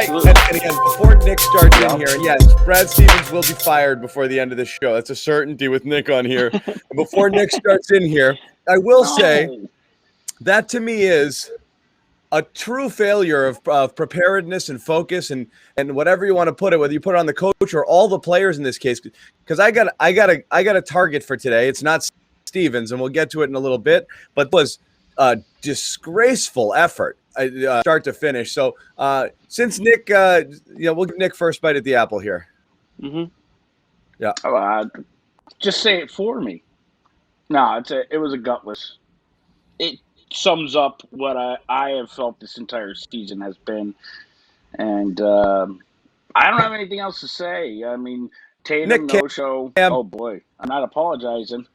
right. And again, before Nick starts in here, and yes, Brad Stevens will be fired before the end of the show. That's a certainty with Nick on here. Before Nick starts in here, I will say that to me is a true failure of preparedness and focus and whatever you want to put it, whether you put it on the coach or all the players in this case. Because I got a target for today. It's not Stevens, and we'll get to it in a little bit, but it was a disgraceful effort, start to finish. So since Nick, we'll give Nick first bite at the apple here. Mm-hmm. Yeah. Just say it for me. No, it was a gutless. It sums up what I have felt this entire season has been, and I don't have anything else to say. I mean, Tatum no show. Oh boy, I'm not apologizing.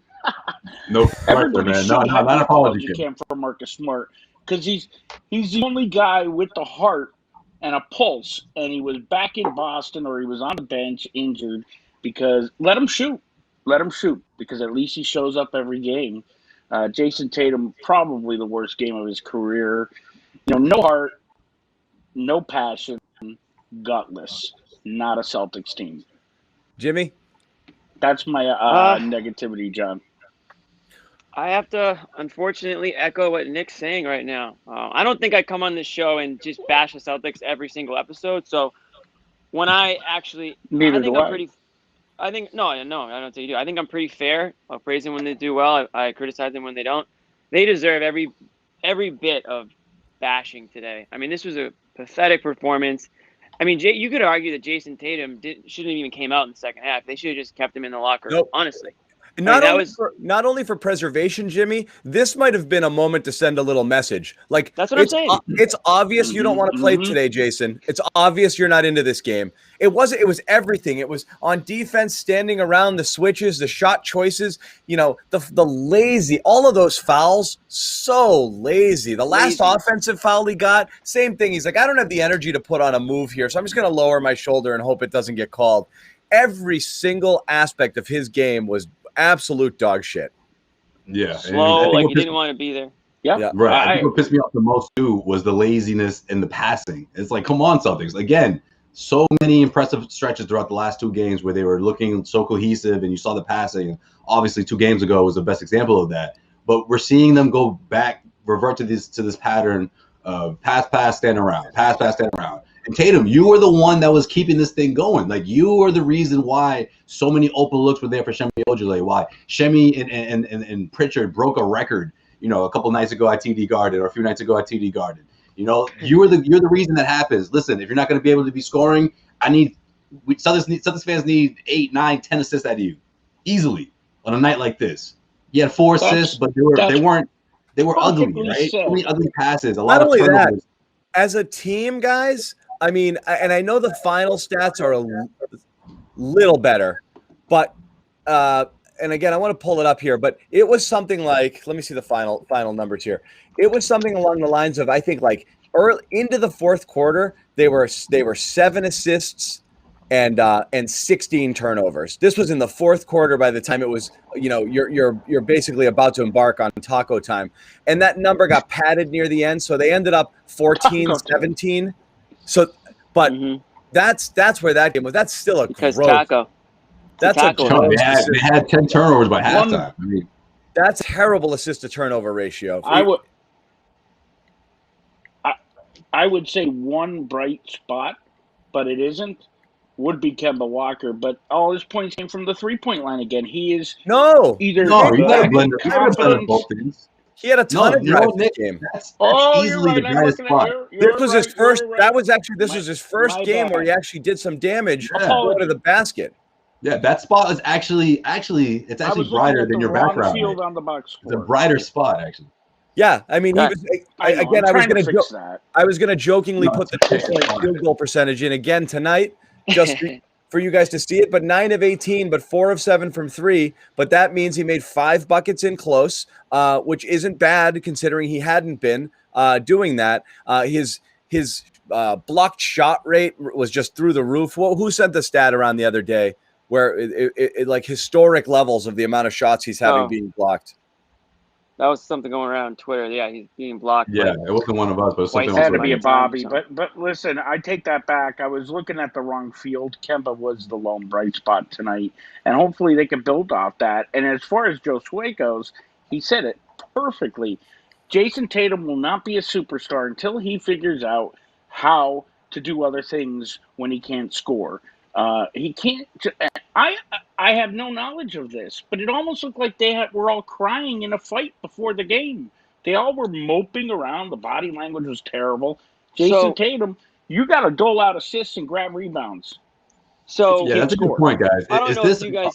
No, everybody man. should have not an apology Kim. for Marcus Smart, because he's the only guy with the heart and a pulse, and he was back in Boston or he was on the bench injured. Because let him shoot, because at least he shows up every game. Jayson Tatum, probably the worst game of his career. No heart, no passion, gutless. Not a Celtics team. Jimmy? That's my negativity, John. I have to, unfortunately, echo what Nick's saying right now. I don't think I come on this show and just bash the Celtics every single episode. So when I actually – Neither do I. No, I don't think you do. I think I'm pretty fair. I'll praise them when they do well. I criticize them when they don't. They deserve every bit of bashing today. I mean, this was a pathetic performance. I mean, you could argue that Jayson Tatum shouldn't have even came out in the second half. They should have just kept him in the locker room, honestly. Not only for preservation, Jimmy, this might have been a moment to send a little message. Like, that's what I'm saying. It's obvious you don't want to play today, Jayson. It's obvious you're not into this game. It was everything. It was on defense, standing around, the switches, the shot choices, the lazy, all of those fouls, so lazy. The last offensive foul he got, same thing. He's like, I don't have the energy to put on a move here, so I'm just going to lower my shoulder and hope it doesn't get called. Every single aspect of his game was absolute dog shit. Yeah. Slow, like he didn't want to be there. Yeah. Right. I think what pissed me off the most, too, was the laziness and the passing. It's like, come on, Celtics. Again, so many impressive stretches throughout the last two games where they were looking so cohesive and you saw the passing. Obviously, 2 games ago was the best example of that. But we're seeing them go back, revert to this pattern of pass, stand around, pass, stand around. And Tatum, you were the one that was keeping this thing going. Like, you were the reason why so many open looks were there for Shemi Ojale, why Shemi and Pritchard broke a record, a couple nights ago at TD Garden or a few nights ago at TD Garden. You're the reason that happens. Listen, if you're not going to be able to be scoring, Celtics fans need 8, 9, 10 assists out of you easily on a night like this. You had 4 assists, but they were ugly, right? So many ugly passes, a lot of turnovers. As a team, guys, I mean, and I know the final stats are a little better, but and again, I want to pull it up here, but it was something like, let me see the final numbers here. It was something along the lines of, I think, like early into the fourth quarter, they were 7 assists and 16 turnovers. This was in the fourth quarter. By the time it was, you're basically about to embark on taco time, and that number got padded near the end, so they ended up 14-17. So, but that's where that game was. That's still a because gross. Taco. That's a gross. They had 10 turnovers by halftime. I mean, that's terrible assist to turnover ratio. I would say one bright spot, but it isn't, would be Kemba Walker. But all his points came from the 3-point line again. He is you got to blend both things. He had a ton of drives this game. That's easily the brightest spot. This was his first. That was actually this was his first game where he actually did some damage going to the basket. Yeah, that spot is actually it's actually brighter than your background. Field on the box score. It's a brighter spot actually. Yeah, I mean, he was again. I was going to jokingly put the 2-point field goal percentage in again tonight, just for you guys to see it. But 9 of 18, but 4 of 7 from 3. But that means he made 5 buckets in close, which isn't bad considering he hadn't been doing that. His blocked shot rate was just through the roof. Well, who sent the stat around the other day where it like historic levels of the amount of shots he's having being blocked? That was something going around on Twitter. Yeah, he's being blocked. Yeah, like, it wasn't one of us, but it was something twice on Had to in be Twitter. a like time or Bobby, something. but listen, I take that back. I was looking at the wrong field. Kemba was the lone bright spot tonight, and hopefully they can build off that. And as far as Josue goes, he said it perfectly. Jayson Tatum will not be a superstar until he figures out how to do other things when he can't score. He can't. I I have no knowledge of this, but it almost looked like were all crying in a fight before the game. They all were moping around. The body language was terrible. Jayson So, Tatum, you got to dole out assists and grab rebounds if you so Yeah, can't that's a good score. point, guys. I don't Is know if this you guys.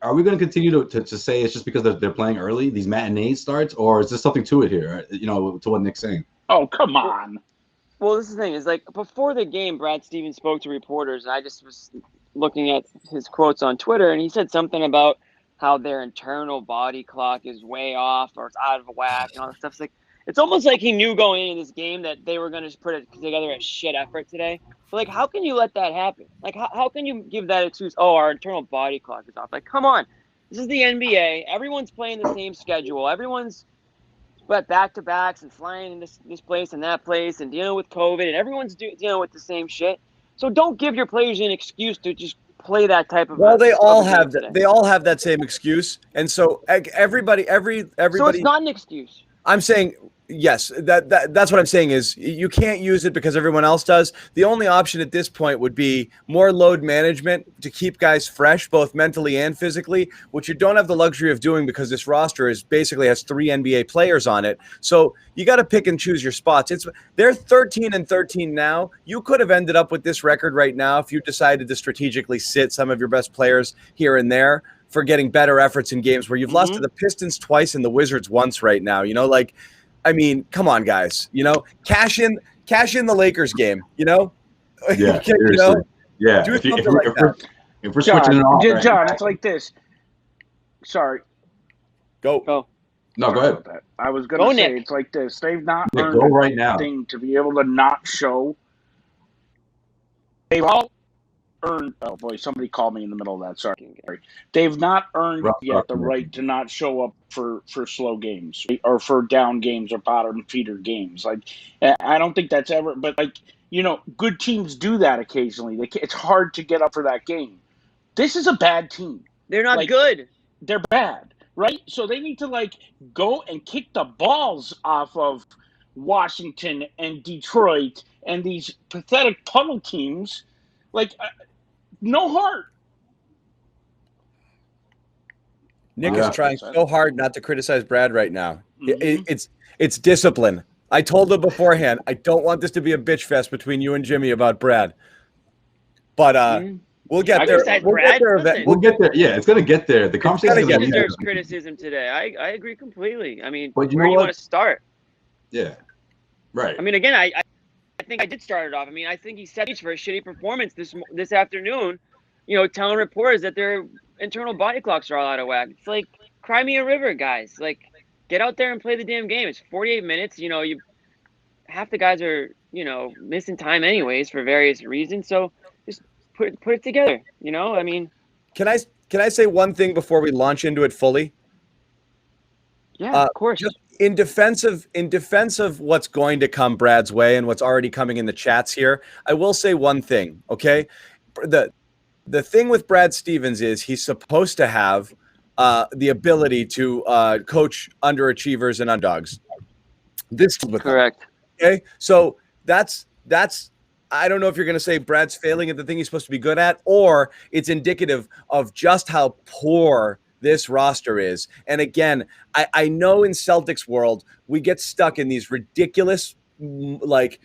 are we going to continue to say it's just because they're playing early, these matinee starts, or is there something to it here? You know, to what Nick's saying. Oh, come on. Well, this is the thing. Is like before the game, Brad Stevens spoke to reporters, and I just was looking at his quotes on Twitter, and he said something about how their internal body clock is way off or it's out of whack and all that stuff. It's almost like he knew going into this game that they were going to put it together a shit effort today. But like, how can you let that happen? Like, how can you give that excuse? Oh, our internal body clock is off. Like, come on, this is the NBA. Everyone's playing the same schedule. Everyone's but back-to-backs and flying in this place and that place and dealing with COVID, and everyone's dealing with the same shit. So don't give your players an excuse to just play that type of. Well, they all of a game have today. that. They all have that same excuse, and so everybody. So it's not an excuse. I'm saying yes. That's what I'm saying is you can't use it because everyone else does. The only option at this point would be more load management to keep guys fresh, both mentally and physically, which you don't have the luxury of doing because this roster is basically has 3 NBA players on it. So you got to pick and choose your spots. They're 13-13 now. You could have ended up with this record right now if you decided to strategically sit some of your best players here and there for getting better efforts in games where you've lost to the Pistons twice and the Wizards once right now. You know, like, I mean, come on, guys. You know, cash in the Lakers game. You know, Yeah, you know, yeah. do If something like that. we're switching it off, right? John, it's like this. Sorry. Go. No, go ahead. I was going to say Nick. it's like this. They've not Nick, earned go right now. thing to be able to not show. They've all earned. Oh boy, somebody called me in the middle of that. Sorry. They've not earned yet the right to not show up for slow games or for down games or bottom feeder games. Like, I don't think that's ever. But like, you know, good teams do that occasionally. It's hard to get up for that game. This is a bad team. They're not good. They're bad, right? So they need to like go and kick the balls off of Washington and Detroit and these pathetic puddle teams. Like, no heart. Nick is trying so hard not to criticize Brad right now. Mm-hmm. It's discipline. I told him beforehand, I don't want this to be a bitch fest between you and Jimmy about Brad. But we'll get there. We'll get there. Yeah, it's gonna get there. The conversation deserves criticism today. I agree completely. I mean, but where do you want to start? Yeah, right. I mean, again, I think I did start it off. I mean, I think he set the stage for a shitty performance this afternoon. You know, telling reporters that their internal body clocks are all out of whack. It's like, cry me a river, guys. Like, get out there and play the damn game. It's 48 minutes. You know, half the guys are, you know, missing time anyways for various reasons. So just put it together. You know, I mean, can I say one thing before we launch into it fully? Yeah, of course. Just in defense of what's going to come Brad's way and what's already coming in the chats here, I will say one thing. Okay, the thing with Brad Stevens is he's supposed to have the ability to coach underachievers and underdogs. This is correct. Okay, so that's. I don't know if you're going to say Brad's failing at the thing he's supposed to be good at, or it's indicative of just how poor this roster is. And again, I know in Celtics world, we get stuck in these ridiculous, like,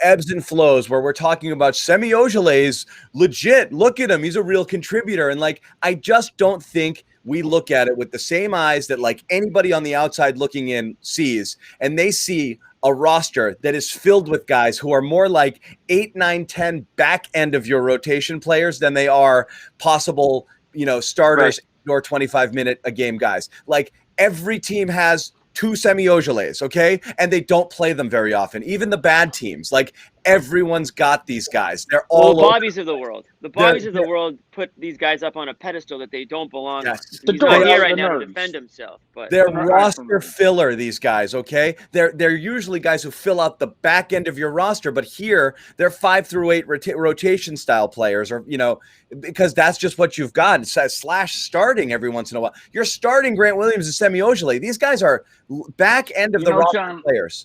ebbs and flows where we're talking about Semi Ojeley's legit. Look at him. He's a real contributor. And like, I just don't think we look at it with the same eyes that like anybody on the outside looking in sees. And they see a roster that is filled with guys who are more like 8, 9, 10 back end of your rotation players than they are possible, you know, starters or 25-minute a game guys. Like, every team has 2 Semi Ojeleys, okay? And they don't play them very often. Even the bad teams. Like, everyone's got these guys. They're Well, all the over. Bobbies of the world. The Bobbies of the world put these guys up on a pedestal that they don't belong on. Yes. The He's not nerds, here right the now to nerds. defend himself, but They're They're roster nerds. filler, these guys, okay? They're usually guys who fill out the back end of your roster, but here they're 5 through 8 rotation style players, or because that's just what you've got. Slash starting every once in a while. You're starting Grant Williams and Semi Ojeleye. These guys are back end of the roster John, players.